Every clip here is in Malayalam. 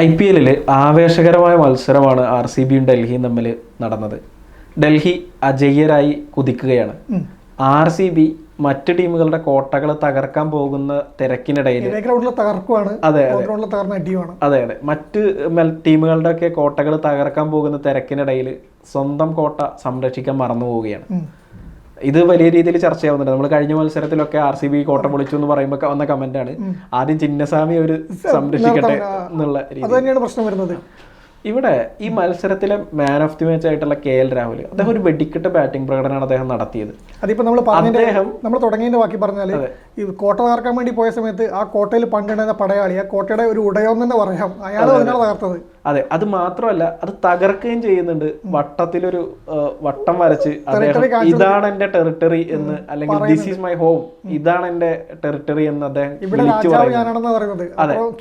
IPL ആവേശകരമായ മത്സരമാണ് RCBയും ഡൽഹിയും തമ്മിൽ നടന്നത്. ഡൽഹി അജയ്യരായി കുതിക്കുകയാണ്. RCB മറ്റ് ടീമുകളുടെ കോട്ടകൾ തകർക്കാൻ പോകുന്ന തിരക്കിനിടയിൽ അതെ മറ്റ് ടീമുകളുടെ ഒക്കെ കോട്ടകൾ തകർക്കാൻ പോകുന്ന തിരക്കിനിടയിൽ സ്വന്തം കോട്ട സംരക്ഷിക്കാൻ മറന്നു പോവുകയാണ്. ഇത് വലിയ രീതിയിൽ ചർച്ചയാവുന്നുണ്ട്. നമ്മൾ കഴിഞ്ഞ മത്സരത്തിലൊക്കെ RCB കോട്ട പൊളിച്ചു എന്ന് പറയുമ്പോൾ വന്ന കമന്റാണ് ആദ്യം ചിന്നസ്വാമി ഒരു സംരക്ഷിക്കട്ടെ എന്നുള്ള പ്രശ്നം വരുന്നത്. ഇവിടെ ഈ മത്സരത്തിലെ മാൻ ഓഫ് ദി മാച്ച് ആയിട്ടുള്ള KL രാഹുൽ അദ്ദേഹം ഒരു വെടിക്കെട്ട് ബാറ്റിംഗ് പ്രകടനമാണ് അദ്ദേഹം നടത്തിയത്. അതിപ്പോ നമ്മൾ തുടങ്ങിയതിന്റെ ബാക്കി പറഞ്ഞാല് ഈ കോട്ട തകർക്കാൻ വേണ്ടി പോയ സമയത്ത് ആ കോട്ടയിൽ പണ്ടുണ്ടായിരുന്ന പടയാളി ആ കോട്ടയുടെ ഒരു ഉടയോന്ന് തന്നെ പറയാം, അയാൾ അതിനാണ് തകർത്തത്. അതെ, അത് മാത്രമല്ല അത് തകർക്കുകയും ചെയ്യുന്നുണ്ട്. വട്ടത്തിലൊരു വട്ടം വരച്ച് ഇതാണ് എന്റെ ടെറിട്ടറി എന്ന്, അല്ലെങ്കിൽ ദിസ് ഈസ് മൈ ഹോം, ഇതാണ് എന്റെ ടെറിട്ടറി എന്ന് അദ്ദേഹം ഞാനാണെന്ന് പറയുന്നത്.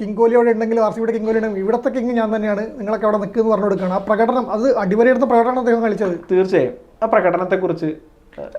കിങ് കോഹ്ലിയോടെ ഉണ്ടെങ്കിൽ RCBയുടെ കിങ് കോഹ്ലി ഉണ്ടെങ്കിൽ ഇവിടത്തെ കിങ് ഞാൻ തന്നെയാണ്, നിങ്ങളൊക്കെ അവിടെ നിൽക്കുന്നു പറഞ്ഞു കൊടുക്കുകയാണ്. ആ പ്രകടനം അത് അടിവരയിടുന്ന പ്രകടനം അദ്ദേഹം കളിച്ചത്. തീർച്ചയായും ആ പ്രകടനത്തെ കുറിച്ച്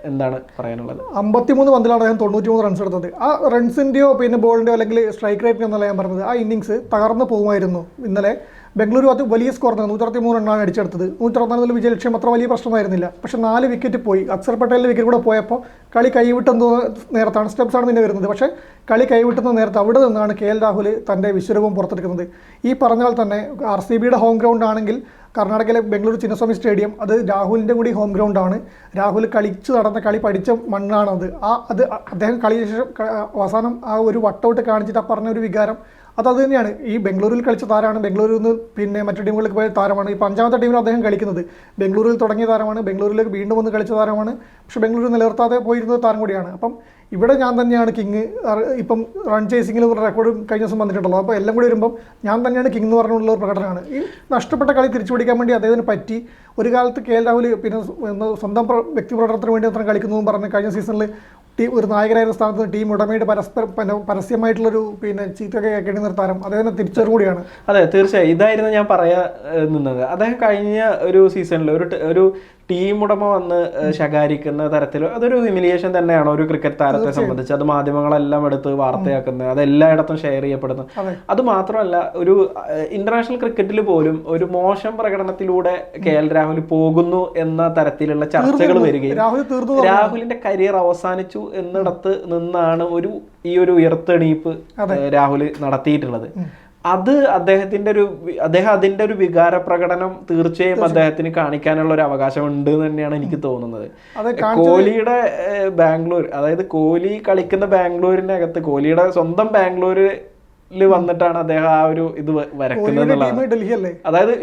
എന്താണ് പറയാനുള്ളത്? 53 പന്തിലാണ് അദ്ദേഹം 93 റൺസ് എടുത്തത്. ആ റൺസിന്റെയോ പിന്നെ ബോളിന്റെയോ അല്ലെങ്കിൽ സ്ട്രൈക്ക് റേറ്റിനോ എന്നല്ല ഞാൻ പറഞ്ഞത്. ആ ഇന്നിങ്സ് തകർന്നു പോകുമായിരുന്നു. ഇന്നലെ ബംഗളൂരു അത് വലിയ സ്കോർ 163 റണ്ണാണ് അടിച്ചെടുത്തത്. 164 വിജയലക്ഷ്യം അത്ര വലിയ പ്രശ്നമായിരുന്നില്ല. പക്ഷെ 4 വിക്കറ്റ് പോയി. അക്സർ പട്ടേലിന്റെ വിക്കറ്റ് കൂടെ പോയപ്പോൾ കളി കൈവിട്ടെന്ന് നേരത്താണ്, സ്റ്റെപ്സാണ് പിന്നെ വരുന്നത്. പക്ഷേ കളി കൈവിട്ടുന്ന നേരത്തെ അവിടെ നിന്നാണ് KL രാഹുൽ തൻ്റെ വിശ്വരൂപം പുറത്തെടുക്കുന്നത്. ഈ പറഞ്ഞാൽ തന്നെ RCBയുടെ ഹോം ഗ്രൗണ്ട് ആണെങ്കിൽ കർണാടകയിലെ ബംഗളൂരു ചിന്നസ്വാമി സ്റ്റേഡിയം അത് രാഹുലിൻ്റെ കൂടി ഹോം ഗ്രൗണ്ടാണ്. രാഹുൽ കളിച്ച് നടന്ന കളി പഠിച്ച മണ്ണാണത്. അത് അദ്ദേഹം കളി ശേഷം അവസാനം ആ ഒരു വട്ടൗട്ട് കാണിച്ചിട്ട് ആ പറഞ്ഞ ഒരു വികാരം അത് തന്നെയാണ്. ഈ ബംഗളൂരിൽ കളിച്ച താരമാണ്, ബംഗളൂരിൽ നിന്ന് പിന്നെ മറ്റു ടീമുകളിലേക്ക് പോയ താരമാണ്. ഇപ്പോൾ 5ാമത്തെ ടീമിൽ അദ്ദേഹം കളിക്കുന്നത്. ബംഗളൂരിൽ തുടങ്ങിയ താരമാണ്, ബംഗളൂരിലേക്ക് വീണ്ടും വന്ന് കളിച്ച താരമാണ്. പക്ഷെ ബംഗളൂരു നിലനിർത്താതെ പോയിരുന്ന താരം കൂടിയാണ്. അപ്പം ഇവിടെ ഞാൻ തന്നെയാണ് കിങ്. ഇപ്പം റൺ ചേസിങ്ങിൽ റെക്കോർഡ് കഴിഞ്ഞ ദിവസം വന്നിട്ടുണ്ടല്ലോ. അപ്പോൾ എല്ലാം കൂടി വരുമ്പം ഞാൻ തന്നെയാണ് കിങ് എന്ന് പറഞ്ഞുള്ള ഒരു പ്രകടനമാണ്. ഈ നഷ്ടപ്പെട്ട കളി തിരിച്ചു പിടിക്കാൻ വേണ്ടി അദ്ദേഹത്തിന് പറ്റി. ഒരു കാലത്ത് KL രാഹുൽ പിന്നെ സ്വന്തം വ്യക്തി പ്രകടനത്തിന് വേണ്ടി മാത്രം കളിക്കുന്നു എന്ന് പറഞ്ഞ് കഴിഞ്ഞ സീസണിൽ ഒരു നായകനായിരുന്ന സ്ഥാനത്ത് ടീം ഉടമയുടെ പരസ്യമായിട്ടുള്ളൊരു പിന്നെ ചീത്തൊക്കെ കേൾക്കേണ്ടി നിർത്താനും അദ്ദേഹം തിരിച്ചറിവ് കൂടിയാണ്. അതെ, തീർച്ചയായും ഇതായിരുന്നു ഞാൻ പറയാ നിന്നത്. അദ്ദേഹം കഴിഞ്ഞ ഒരു സീസണിൽ ഒരു ടീം ഉടമ വന്ന് ശകാരിക്കുന്ന തരത്തിൽ അതൊരു ഹ്യൂമിലിയേഷൻ തന്നെയാണ് ഒരു ക്രിക്കറ്റ് താരത്തെ സംബന്ധിച്ച്. അത് മാധ്യമങ്ങളെല്ലാം എടുത്ത് വാർത്തയാക്കുന്നത്, അത് എല്ലായിടത്തും ഷെയർ ചെയ്യപ്പെടുന്നത്. അത് മാത്രമല്ല ഒരു ഇന്റർനാഷണൽ ക്രിക്കറ്റിൽ പോലും ഒരു മോശം പ്രകടനത്തിലൂടെ KL രാഹുൽ പോകുന്നു എന്ന തരത്തിലുള്ള ചർച്ചകൾ വരികയും രാഹുലിന്റെ കരിയർ അവസാനിച്ചു എന്നിടത്ത് നിന്നാണ് ഈ ഒരു ഉയർത്തെണീപ്പ് രാഹുൽ നടത്തിയിട്ടുള്ളത്. അത് അദ്ദേഹം അതിന്റെ ഒരു വികാര പ്രകടനം തീർച്ചയായും അദ്ദേഹത്തിന് കാണിക്കാനുള്ള ഒരു അവകാശം ഉണ്ട് തന്നെയാണ് എനിക്ക് തോന്നുന്നത്. കോഹ്ലിയുടെ ബാംഗ്ലൂർ, അതായത് കോഹ്ലി കളിക്കുന്ന ബാംഗ്ലൂരിനകത്ത് കോഹ്ലിയുടെ സ്വന്തം ബാംഗ്ലൂരിൽ വന്നിട്ടാണ് അദ്ദേഹം ആ ഒരു ഇത് വരക്കുന്നത് എന്നുള്ളതാണ്. അതായത്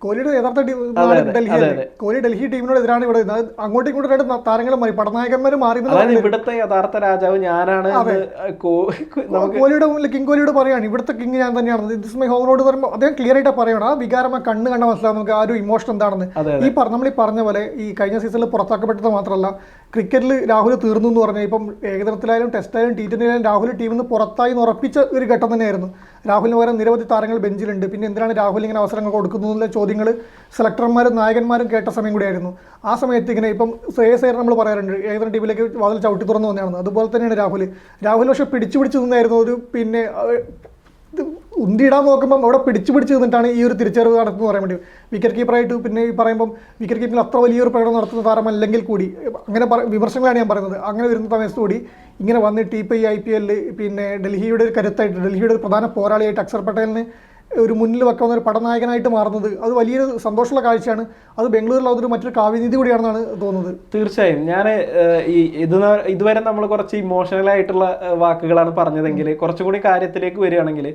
കോഹ്ലിയുടെ യഥാർത്ഥ ഡൽഹിയല്ലേ, കോഹ്ലി ഡൽഹി ടീമിനോട് എതിരാണ് ഇവിടെ. അങ്ങോട്ടും ഇങ്ങോട്ടും രണ്ട് താരങ്ങളും മാറി, പടനായകന്മാർ മാറി. ഇവിടുത്തെ യഥാർത്ഥ രാജാവ് ഞാനാണ് കോഹ്ലിയുടെ മുന്നിൽ കിങ് കോഹ്ലിയോട് പറയാണ് ഇവിടുത്തെ കിങ് ഞാൻ തന്നെയാണ്, ദിസ് മൈ ഹോം ഗ്രൗണ്ട് പറയുമ്പോൾ അദ്ദേഹം ക്ലിയർ ആയിട്ട് പറയണം. ആ വികാരം ആ കണ്ണ് കണ്ട മനസ്സിലാവും നമുക്ക് ആ ഒരു ഇമോഷൻ എന്താണെന്ന്. നമ്മൾ ഈ പറഞ്ഞ പോലെ ഈ കഴിഞ്ഞ സീസണിൽ പുറത്താക്കപ്പെട്ടത് മാത്രമല്ല, ക്രിക്കറ്റിൽ രാഹുൽ തീർന്നു എന്ന് പറഞ്ഞാൽ ഇപ്പം ഏകദിനത്തിലായാലും ടെസ്റ്റായാലും T20 രാഹുൽ ടീമിൽ നിന്ന് പുറത്തായി എന്ന് ഉറപ്പിച്ച ഒരു ഘട്ടം തന്നെയായിരുന്നു. രാഹുലിന് പകരം നിരവധി താരങ്ങൾ ബെഞ്ചിലുണ്ട്. പിന്നെ എന്തിനാണ് രാഹുൽ ഇങ്ങനെ അവസരങ്ങൾ കൊടുക്കുന്നു എന്നുള്ള ചോദ്യങ്ങൾ സെലക്ടർമാരും നായകന്മാരും കേട്ട സമയം കൂടിയായിരുന്നു. ആ സമയത്ത് ഇങ്ങനെ ഇപ്പം ശ്രേയസ് അയ്യർ നമ്മൾ പറയാറുണ്ട് ഏകദിന ടീമിലേക്ക് വാതിൽ ചവിട്ടി തുറന്നു വന്നതാണ്. അതുപോലെ തന്നെയാണ് രാഹുൽ പക്ഷെ പിടിച്ചു നിന്നായിരുന്നു. ഒരു പിന്നെ ഉന്തിയിടാൻ നോക്കുമ്പം അവിടെ പിടിച്ചു നിന്നിട്ടാണ് ഈ ഒരു തിരിച്ചറിവ് നടത്തുന്നത് പറയാൻ വേണ്ടി. വിക്കറ്റ് കീപ്പറായിട്ട് പിന്നെ ഈ പറയുമ്പം വിക്കറ്റ് കീപ്പിംഗിൽ അത്ര വലിയൊരു പ്രകടനം നടത്തുന്ന താരമല്ലെങ്കിൽ കൂടി അങ്ങനെ വിമർശനങ്ങളാണ് ഞാൻ പറയുന്നത്. അങ്ങനെ വരുന്ന സമയത്ത് കൂടി ഇങ്ങനെ വന്നിട്ട് ഇപ്പോൾ ഈ IPL പിന്നെ ഡൽഹിയുടെ ഒരു കരുത്തായിട്ട്, ഡൽഹിയുടെ ഒരു പ്രധാന പോരാളിയായിട്ട് അക്സർ പട്ടേലിന് ഒരു മുന്നിൽ വെക്കാവുന്ന ഒരു പടനായകനായിട്ട് മാറുന്നത് അത് വലിയൊരു സന്തോഷമുള്ള കാഴ്ചയാണ്. അത് ബംഗളൂരിൽ അതൊരു മറ്റൊരു കാവ്യനീതി കൂടിയാണെന്നാണ് തോന്നുന്നത്. തീർച്ചയായും ഞാൻ ഇതുവരെ നമ്മൾ കുറച്ച് ഇമോഷണൽ ആയിട്ടുള്ള വാക്കുകളാണ് പറഞ്ഞതെങ്കിൽ കുറച്ചും കൂടി കാര്യത്തിലേക്ക് വരികയാണെങ്കിൽ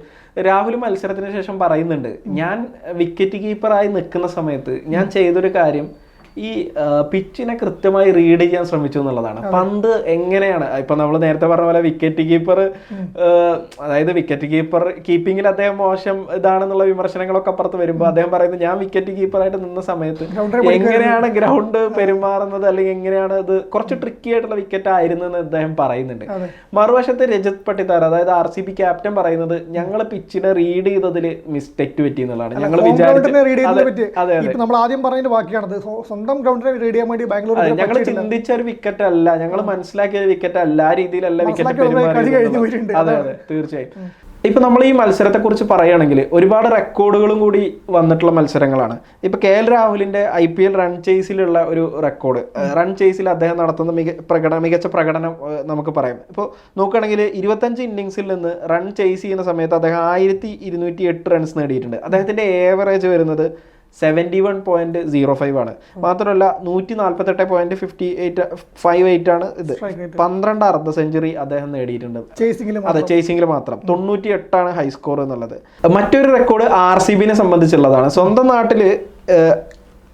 രാഹുൽ മത്സരത്തിന് ശേഷം പറയുന്നുണ്ട്, ഞാൻ വിക്കറ്റ് കീപ്പറായി നിൽക്കുന്ന സമയത്ത് ഞാൻ ചെയ്തൊരു കാര്യം ഈ പിച്ചിനെ കൃത്യമായി റീഡ് ചെയ്യാൻ ശ്രമിച്ചു എന്നുള്ളതാണ്. പന്ത് എങ്ങനെയാണ് ഇപ്പൊ നമ്മൾ നേരത്തെ പറഞ്ഞ പോലെ വിക്കറ്റ് കീപ്പർ, അതായത് വിക്കറ്റ് കീപ്പർ കീപ്പിങ്ങിൽ അദ്ദേഹം മോശം ഇതാണെന്നുള്ള വിമർശനങ്ങളൊക്കെ അപ്പുറത്ത് വരുമ്പോൾ അദ്ദേഹം പറയുന്നത് ഞാൻ വിക്കറ്റ് കീപ്പറായിട്ട് നിന്ന സമയത്ത് എങ്ങനെയാണ് ഗ്രൗണ്ട് പെരുമാറുന്നത്, അല്ലെങ്കിൽ എങ്ങനെയാണ് ഇത് കുറച്ച് ട്രിക്കി ആയിട്ടുള്ള വിക്കറ്റ് ആയിരുന്നു എന്ന് അദ്ദേഹം പറയുന്നുണ്ട്. മറുവശത്ത് രജത് പട്ടിദാർ, അതായത് RCB ക്യാപ്റ്റൻ പറയുന്നത് ഞങ്ങൾ പിച്ചിനെ റീഡ് ചെയ്തതിൽ മിസ്റ്റേക്ക് പറ്റി എന്നുള്ളതാണ്. ഞങ്ങൾ ഞങ്ങൾ ചിന്തിച്ച ഒരു വിക്കറ്റ് അല്ല, ഞങ്ങൾ മനസ്സിലാക്കിയ ഒരു വിക്കറ്റ് അല്ല, ആ രീതിയിലല്ല വിക്കറ്റ് പെരുമാറി. അതെ തീർച്ചയായും ഇപ്പൊ നമ്മൾ ഈ മത്സരത്തെക്കുറിച്ച് പറയുകയാണെങ്കിൽ ഒരുപാട് റെക്കോർഡുകളും കൂടി വന്നിട്ടുള്ള മത്സരങ്ങളാണ്. ഇപ്പൊ KL രാഹുലിന്റെ IPL റൺ ചേസിലുള്ള ഒരു റെക്കോർഡ്, റൺ ചേസിൽ അദ്ദേഹം നടത്തുന്ന മികച്ച പ്രകടനം നമുക്ക് പറയാം. ഇപ്പോൾ നോക്കുകയാണെങ്കിൽ 25 ഇന്നിങ്സിൽ നിന്ന് റൺ ചേസ് ചെയ്യുന്ന സമയത്ത് അദ്ദേഹം 1208 റൺസ് നേടിയിട്ടുണ്ട്. അദ്ദേഹത്തിന്റെ ഏവറേജ് വരുന്നത് 71.05 ആണ്. മാത്രമല്ല 148.58 ആണ് ഇത്. 12 അർദ്ധ സെഞ്ചുറി അദ്ദേഹം നേടിയിട്ടുണ്ട്. അതെ, ചേസിംഗിൽ മാത്രം 98 ആണ് ഹൈ സ്കോർ എന്നുള്ളത്. മറ്റൊരു റെക്കോർഡ് RCBനെ സംബന്ധിച്ചുള്ളതാണ്. സ്വന്തം നാട്ടില്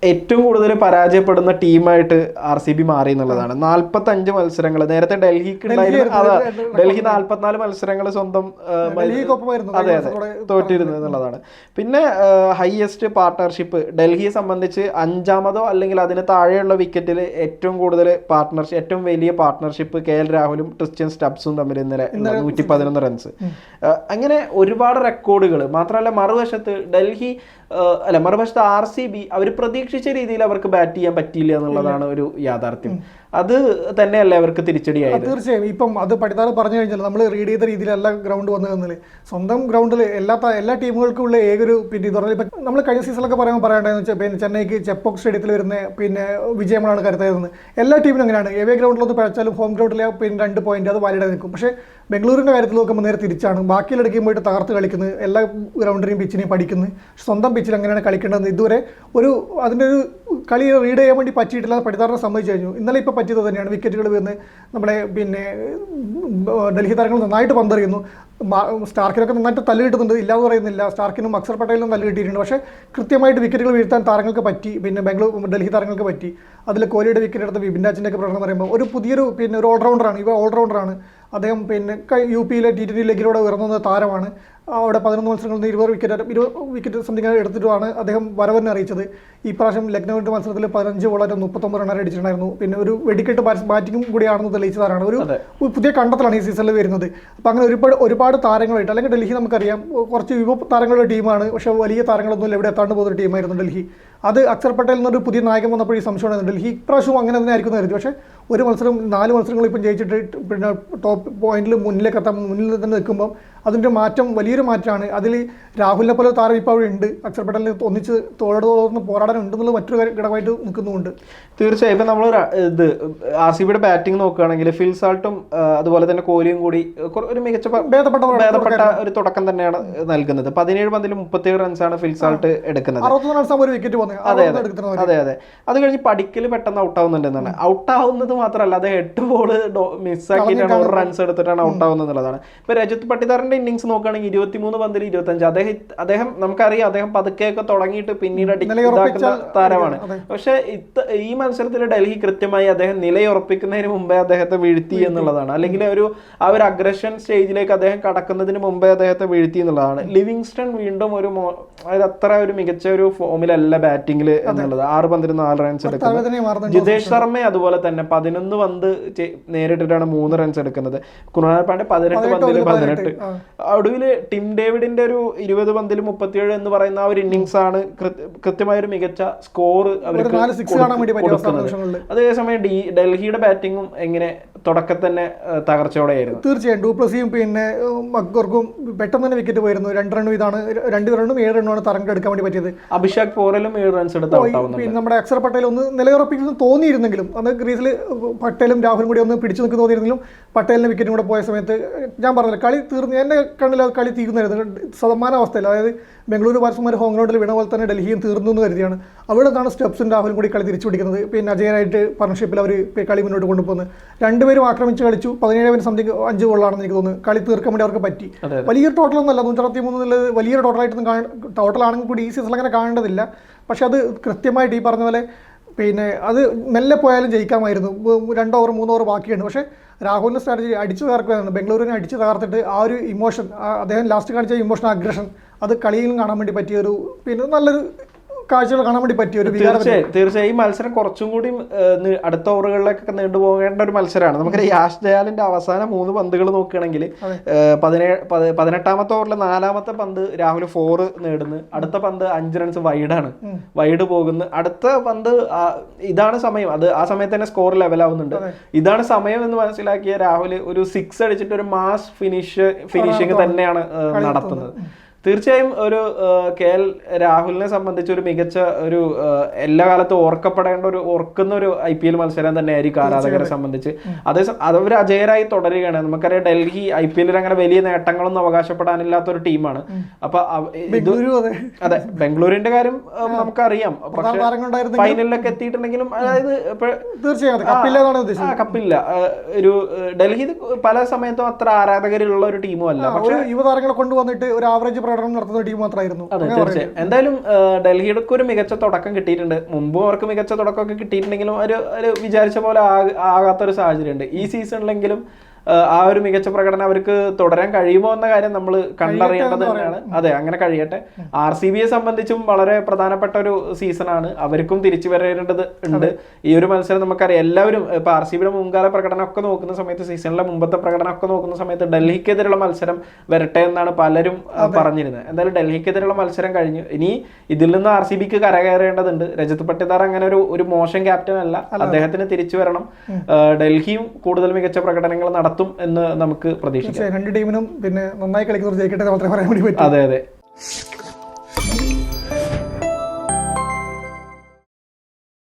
ഏറ്റവും കൂടുതൽ പരാജയപ്പെടുന്ന ടീമായിട്ട് RCB മാറി എന്നുള്ളതാണ്. 45 മത്സരങ്ങൾ നേരത്തെ ഡൽഹിക്ക് ഉണ്ടായിരുന്നു. ഡൽഹി 44 മത്സരങ്ങൾ സ്വന്തം അതെ തോറ്റിരുന്നു എന്നുള്ളതാണ്. പിന്നെ ഹയസ്റ്റ് പാർട്ട്ണർഷിപ്പ് ഡൽഹിയെ സംബന്ധിച്ച് 5ാമതോ അല്ലെങ്കിൽ അതിന് താഴെയുള്ള വിക്കറ്റിൽ ഏറ്റവും കൂടുതൽ പാർട്ട്ണർഷിപ്പ്, ഏറ്റവും വലിയ പാർട്ട്ണർഷിപ്പ് KL രാഹുലും ക്രിസ്ത്യൻ സ്റ്റബ്സും തമ്മിൽ ഇന്നലെ 111 റൺസ്. അങ്ങനെ ഒരുപാട് റെക്കോർഡുകൾ. മാത്രമല്ല മറുവശത്ത് മറുവശത്ത് RCB അവർ പ്രതീക്ഷിച്ച രീതിയിൽ അവർക്ക് ബാറ്റ് ചെയ്യാൻ പറ്റിയില്ല എന്നുള്ളതാണ് ഒരു യാഥാർത്ഥ്യം. അത് തന്നെയല്ലേ അവർക്ക് തിരിച്ചടിയായത്. തീർച്ചയായും. ഇപ്പം അത് പഠിതാറ് പറഞ്ഞു കഴിഞ്ഞാൽ നമ്മൾ റീഡ് ചെയ്ത രീതിയിലല്ല ഗ്രൗണ്ട് വന്നു തന്നില്ല. സ്വന്തം ഗ്രൗണ്ടിൽ എല്ലാ ടീമുകൾക്കും ഉള്ള ഏതൊരു പിന്നെ ഇത് പറഞ്ഞാൽ ഇപ്പം നമ്മൾ കഴിഞ്ഞ സീസണിലൊക്കെ പറയുകയാണെന്ന് വെച്ചാൽ പിന്നെ ചെന്നൈക്ക് ചെപ്പോക്ക് സ്റ്റേഡിയത്തിൽ വരുന്ന പിന്നെ വിജയമാണ് കരുതായിരുന്നത്. എല്ലാ ടീമിനും അങ്ങനെയാണ്. ഏവേ ഗ്രൗണ്ടിലൊന്ന് പഴച്ചാലും ഹോം ഗ്രൗണ്ടിലെ പിന്നെ 2 പോയിന്റ് അത് വാലിഡായി നിൽക്കും. പക്ഷേ ബംഗളൂരിൻ്റെ കാര്യത്തിൽ നോക്കുമ്പോൾ നേരെ തിരിച്ചാണ്. ബാക്കിയിലെടുക്കും പോയിട്ട് തകർത്ത് കളിക്കുന്നത്, എല്ലാ ഗ്രൗണ്ടിനെയും പിച്ചിനെയും പഠിക്കുന്നത്. സ്വന്തം പിച്ചിൽ എങ്ങനെയാണ് കളിക്കേണ്ടത് ഇതുവരെ അതിൻ്റെ ഒരു കളി റീഡ് ചെയ്യാൻ വേണ്ടി പറ്റിയിട്ടില്ല. പഠിതാറിനെ സംബന്ധിച്ച് കഴിഞ്ഞു. ഇന്നലെ ഇപ്പോൾ പറ്റിയത് തന്നെയാണ്. വിക്കറ്റുകൾ വരുന്നത് നമ്മുടെ പിന്നെ ഡൽഹി താരങ്ങൾ നന്നായിട്ട് പന്തെറിയുന്നു. സ്റ്റാർക്കിനൊക്കെ നന്നായിട്ട് തല്ല് കിട്ടുന്നുണ്ട്, ഇല്ലാതെ പറയുന്നില്ല. സ്റ്റാർക്കിനും അക്സർ പട്ടേലിനും തല്ല് കിട്ടിയിട്ടുണ്ട്. പക്ഷേ കൃത്യമായിട്ട് വിക്കറ്റുകൾ വീഴ്ത്താൻ താരങ്ങൾക്ക് പറ്റി. പിന്നെ ഡൽഹി താരങ്ങൾക്ക് പറ്റി. അതിൽ കോഹ്ലിയുടെ വിക്കറ്റ് എടുത്ത വിപിൻ രാജിൻ്റെ ഒക്കെ പ്രകടനം പറയുമ്പോൾ ഒരു പുതിയൊരു പിന്നെ ഒരു ഓൾറൗണ്ടറാണ്. ഓൾറൗണ്ടറാണ് അദ്ദേഹം. പിന്നെ UP T20 ലീഗിലൂടെ ഉയർന്ന താരമാണ്. അവിടെ 11 മത്സരങ്ങളിൽ നിന്ന് 20 വിക്കറ്റ് സംതിങ് എടുത്തിട്ടുമാണ് അദ്ദേഹം വരവെന്നെ അറിയിച്ചത്. ഈ പ്രാവശ്യം ലക്നൌവിൻ്റെ മത്സരത്തിൽ 15 ബോളായിട്ട് 39 റണ്ണർ അടിച്ചിട്ടുണ്ടായിരുന്നു. പിന്നെ ഒരു വെടിക്കെട്ട് ബാറ്റിംഗും കൂടിയാണെന്ന് തെളിയിച്ചതാണ്. ഒരു പുതിയ കണ്ടെത്തലാണ് ഈ സീസണിൽ വരുന്നത്. അപ്പോൾ അങ്ങനെ ഒരുപാട് താരങ്ങളായിട്ട്, അല്ലെങ്കിൽ ഡൽഹി നമുക്കറിയാം കുറച്ച് യുവ താരങ്ങളുടെ ടീമാണ്. പക്ഷേ വലിയ താരങ്ങളൊന്നും എവിടെ എത്താണ്ട് പോകുന്ന ടീമായിരുന്നു ഡൽഹി. അത് അക്സർ പട്ടേൽ എന്നൊരു പുതിയ നായകൻ വന്നപ്പോൾ ഈ സംശയമായിരുന്നു. ഡൽഹി ഇപ്രാവശ്യവും അങ്ങനെ തന്നെ ആയിരിക്കും കരുതി. പക്ഷേ 4 മത്സരങ്ങൾ ഇപ്പം ജയിച്ചിട്ട് പിന്നെ ടോപ്പ് പോയിന്റിൽ മുന്നിൽ തന്നെ നിൽക്കുമ്പോൾ അതിൻ്റെ മാറ്റം വലിയൊരു മാറ്റമാണ്. അതിൽ രാഹുലിനെ പോലെ താരം ഇപ്പോൾ അവിടെ ഉണ്ട്. അക്സർ പട്ടേലിന് ഒന്നിച്ച് തോളോട് പോരാടാനുണ്ടെന്നുള്ള മറ്റൊരു ഘടകമായിട്ട് നിൽക്കുന്നുമുണ്ട്. തീർച്ചയായും. ഇപ്പം നമ്മൾ RCBയുടെ ബാറ്റിംഗ് നോക്കുകയാണെങ്കിൽ ഫിൽ സാൾട്ടും അതുപോലെ തന്നെ കോഹ്ലിയും കൂടി ഒരു മികച്ച ഭേദപ്പെട്ട ഒരു തുടക്കം തന്നെയാണ് നൽകുന്നത്. 17 പന്തിൽ 37 റൺസാണ് ഫിൽ സാൾട്ട് എടുക്കുന്നത്. 60 റൺസാണ് ഒരു വിക്കറ്റ് പോകുന്നത്. അതെ. അത് കഴിഞ്ഞ് പടിക്കൽ പെട്ടെന്ന് ഔട്ടാവുന്നുണ്ടെന്നാണ്. ഔട്ടാവുന്നത് മാത്രമല്ല, അത് 8 ബോൾ മിസ്സാക്കിയിട്ടാണ് 1 റൺസ് എടുത്തിട്ടാണ് ഔട്ടാവുന്നത് എന്നുള്ളതാണ്. ഇപ്പൊ രജത് പട്ടിദാറിന്റെ ഇന്നിങ്സ് നോക്കുകയാണെങ്കിൽ 23 പന്തിൽ 25. അദ്ദേഹം നമുക്കറിയാം, അദ്ദേഹം പതുക്കെയൊക്കെ തുടങ്ങിയിട്ട് പിന്നീട് ഇതാക്കുന്ന താരമാണ്. പക്ഷെ ഈ മത്സരത്തിൽ ഡൽഹി കൃത്യമായി അദ്ദേഹം നിലയുറപ്പിക്കുന്നതിന് മുമ്പേ അദ്ദേഹത്തെ വീഴ്ത്തി എന്നുള്ളതാണ്. അല്ലെങ്കിൽ ആ ഒരു അഗ്രഷൻ സ്റ്റേജിലേക്ക് അദ്ദേഹം കടക്കുന്നതിന് മുമ്പേ അദ്ദേഹത്തെ വീഴ്ത്തി എന്നുള്ളതാണ്. ലിവിങ്സ്റ്റൺ വീണ്ടും അത്ര ഒരു മികച്ച ഒരു ഫോമിലല്ല ബാറ്റിംഗിൽ എന്നുള്ളത്. 6 പന്തിൽ 4 റൺസ് എടുക്കുന്നത്. ജിതേഷ് ശർമ്മ അതുപോലെ തന്നെ 11 പന്ത് നേരിട്ടിട്ടാണ് 3 റൺസ് എടുക്കുന്നത്. കൃണാൽ പാണ്ഡ്യ 18 പന്തിൽ 18. ഒടുവിൽ ടിം ഡേവിഡിന്റെ ഒരു 20 പന്തിൽ 37 എന്ന് പറയുന്ന ആ ഒരു ഇന്നിങ്സ് ആണ് കൃത്യമായ ഒരു മികച്ച സ്കോർ അവർക്ക് കൊടുക്കുന്നത്. അതേസമയം ഡൽഹിയുടെ ബാറ്റിങ്ങും എങ്ങനെ തുടക്കത്തിൽ തന്നെ തകർച്ചയോടെയായിരുന്നു. തീർച്ചയായും ഡൂപ്ലസിയും പിന്നെ മക്ഗോർക്കും പെട്ടെന്ന് തന്നെ വിക്കറ്റ് പോയിരുന്നു. 2 റണ്ണും ഇതാണ് 2 റണ്ണും 7 റണ്ണുമാണ് തരംഗം എടുക്കാൻ വേണ്ടി പറ്റിയത്. അഭിഷേക് പോറലും 7 റൺസ് എടുത്ത് പിന്നെ നമ്മുടെ അക്സർ പട്ടേൽ ഒന്ന് നിലയുറപ്പിക്കുന്നു തോന്നിയിരുന്നെങ്കിലും അന്ന് ക്രീസിൽ പട്ടേലും രാഹുലും കൂടി ഒന്ന് പിടിച്ചു നിൽക്കുന്ന തോന്നിയിരുന്നെങ്കിലും പട്ടേലിന് വിക്കറ്റും കൂടെ പോയ സമയത്ത് ഞാൻ പറഞ്ഞില്ല, കളി തീർന്നു. എന്നെ കണ്ണിൽ കളി തീർന്നായിരുന്നു സമാനാവസ്ഥയിൽ. അതായത് ബംഗളൂരു ബാറ്റ്സ്മാർ ഹോം ഗ്രൗണ്ടിൽ വീണ പോലെ തന്നെ ഡൽഹിയും തീർന്നു എന്ന് കരുതിയാണ്. അവിടെ നിന്നാണ് സ്റ്റെപ്സും രാഹുലും കൂടി കളി തിരിച്ചു പിടിക്കുന്നത്. പിന്നെ അജയനായിട്ട് പാർട്ണർഷിപ്പിൽ അവർ കളി മുന്നോട്ട് കൊണ്ടുപോകുന്നത്. 2 പേരും ആക്രമിച്ച് കളിച്ചു. 17 സംതിങ് 5 ഗോളാണെന്ന് എനിക്ക് തോന്നുന്നു. കളി തീർക്കാൻ വേണ്ടി അവർക്ക് പറ്റി. വലിയൊരു ടോട്ടലൊന്നുമല്ല, 163 വലിയൊരു ടോട്ടലായിട്ടൊന്നും ടോട്ടലാണെങ്കിൽ കൂടി ഈ സീസണിൽ അങ്ങനെ കാണേണ്ടതില്ല. പക്ഷെ അത് കൃത്യമായിട്ട് ഈ പറഞ്ഞ പോലെ പിന്നെ അത് മെല്ലെ പോയാലും ജയിക്കാമായിരുന്നു. 2 ഓവർ 3 ഓവർ ബാക്കിയാണ്. പക്ഷേ രാഹുലിൻ്റെ സ്ട്രാറ്റജി അടിച്ചു തകർക്കുകയാണ്. ബംഗളൂരുവിനെ അടിച്ചു തകർത്തിട്ട് ആ ഒരു ഇമോഷൻ, അദ്ദേഹം ലാസ്റ്റ് കാണിച്ച ഇമോഷൻ, അഗ്രഷൻ, അത് കളിയിലും കാണാൻ വേണ്ടി പറ്റിയൊരു പിന്നെ നല്ലൊരു കാഴ്ചകൾ കാണാൻ വേണ്ടി പറ്റിയ ഒരു തീർച്ചയായും ഈ മത്സരം കുറച്ചും കൂടി അടുത്ത ഓവറുകളിലേക്കൊക്കെ നീണ്ടുപോകേണ്ട ഒരു മത്സരമാണ്. നമുക്കറിയാം യാഷ് ദയാലിന്റെ അവസാന 3 പന്തുകൾ നോക്കുകയാണെങ്കിൽ 18ാമത്തെ ഓവറിലെ 4ാമത്തെ പന്ത് രാഹുൽ 4 നേടുന്നു, അടുത്ത പന്ത് 5 റൺസ് വൈഡ് പോകുന്നു, അടുത്ത പന്ത് ഇതാണ് സമയം, അത് ആ സമയത്ത് തന്നെ സ്കോർ ലെവലാവുന്നുണ്ട്, ഇതാണ് സമയം എന്ന് മനസ്സിലാക്കിയ രാഹുൽ ഒരു 6 അടിച്ചിട്ട് ഒരു മാസ് ഫിനിഷിങ് തന്നെയാണ് നടത്തുന്നത്. തീർച്ചയായും ഒരു KL രാഹുലിനെ സംബന്ധിച്ച് ഒരു മികച്ച ഒരു എല്ലാ കാലത്തും ഓർക്കുന്ന ഒരു IPL മത്സരം തന്നെയായിരിക്കും ആരാധകരെ സംബന്ധിച്ച്. അവർ അജയരായി തുടരുകയാണ്. നമുക്കറിയാം ഡൽഹി IPL അങ്ങനെ വലിയ നേട്ടങ്ങളൊന്നും അവകാശപ്പെടാനില്ലാത്ത ഒരു ടീമാണ്. അപ്പൊ അതെ, ബംഗളൂരിന്റെ കാര്യം നമുക്കറിയാം, പക്ഷെ ഫൈനലിലൊക്കെ എത്തിയിട്ടുണ്ടെങ്കിലും അതായത് കപ്പില്ല. ഒരു ഡൽഹി പല സമയത്തും അത്ര ആരാധകരുള്ള ഒരു ടീമും അല്ല, പക്ഷെ യുവതാരങ്ങളെ കൊണ്ടുവന്നിട്ട് ഒരു ആവറേജ് നടത്തുന്ന ടീം മാത്രമായിരുന്നു. അതെ, തീർച്ചയായും. എന്തായാലും ഡൽഹിയുടെ ഒരു മികച്ച തുടക്കം കിട്ടിയിട്ടുണ്ട്. മുമ്പും അവർക്ക് മികച്ച തുടക്കമൊക്കെ കിട്ടിയിട്ടുണ്ടെങ്കിലും ഒരു വിചാരിച്ച പോലെ ആകാത്തൊരു സാഹചര്യമുണ്ട്. ഈ സീസണിലെങ്കിലും ആ ഒരു മികച്ച പ്രകടനം അവർക്ക് തുടരാൻ കഴിയുമോ എന്ന കാര്യം നമ്മൾ കണ്ടറിയേണ്ടത് തന്നെയാണ്. അതെ, അങ്ങനെ കഴിയട്ടെ. RCBയെ സംബന്ധിച്ചും വളരെ പ്രധാനപ്പെട്ട ഒരു സീസണാണ്. അവർക്കും തിരിച്ചു വരേണ്ടത് ഉണ്ട്. ഈ ഒരു മത്സരം നമുക്കറിയാം, എല്ലാവരും ഇപ്പൊ RCBയുടെ മുൻകാല പ്രകടനമൊക്കെ നോക്കുന്ന സമയത്ത്, സീസണിലെ മുമ്പത്തെ പ്രകടനമൊക്കെ നോക്കുന്ന സമയത്ത് ഡൽഹിക്കെതിരെയുള്ള മത്സരം വരട്ടെ എന്നാണ് പലരും പറഞ്ഞിരുന്നത്. എന്തായാലും ഡൽഹിക്കെതിരെയുള്ള മത്സരം കഴിഞ്ഞു. ഇനി ഇതിൽ നിന്ന് RCBക്ക് കരകയറേണ്ടതുണ്ട്. രജത് പട്ടിദാർ അങ്ങനെ ഒരു മോശം ക്യാപ്റ്റൻ അല്ല, അദ്ദേഹത്തിന് തിരിച്ചു വരണം. ഡൽഹിയും കൂടുതൽ മികച്ച പ്രകടനങ്ങൾ നടത്തും എന്ന് നമുക്ക് പ്രതീക്ഷിക്കാം. 2 ടീമിനും പിന്നെ നന്നായി കളിക്കുന്നവർ ജയിക്കട്ടെ മാത്രമേ പറയാൻ വേണ്ടി പറ്റൂ. അതെ.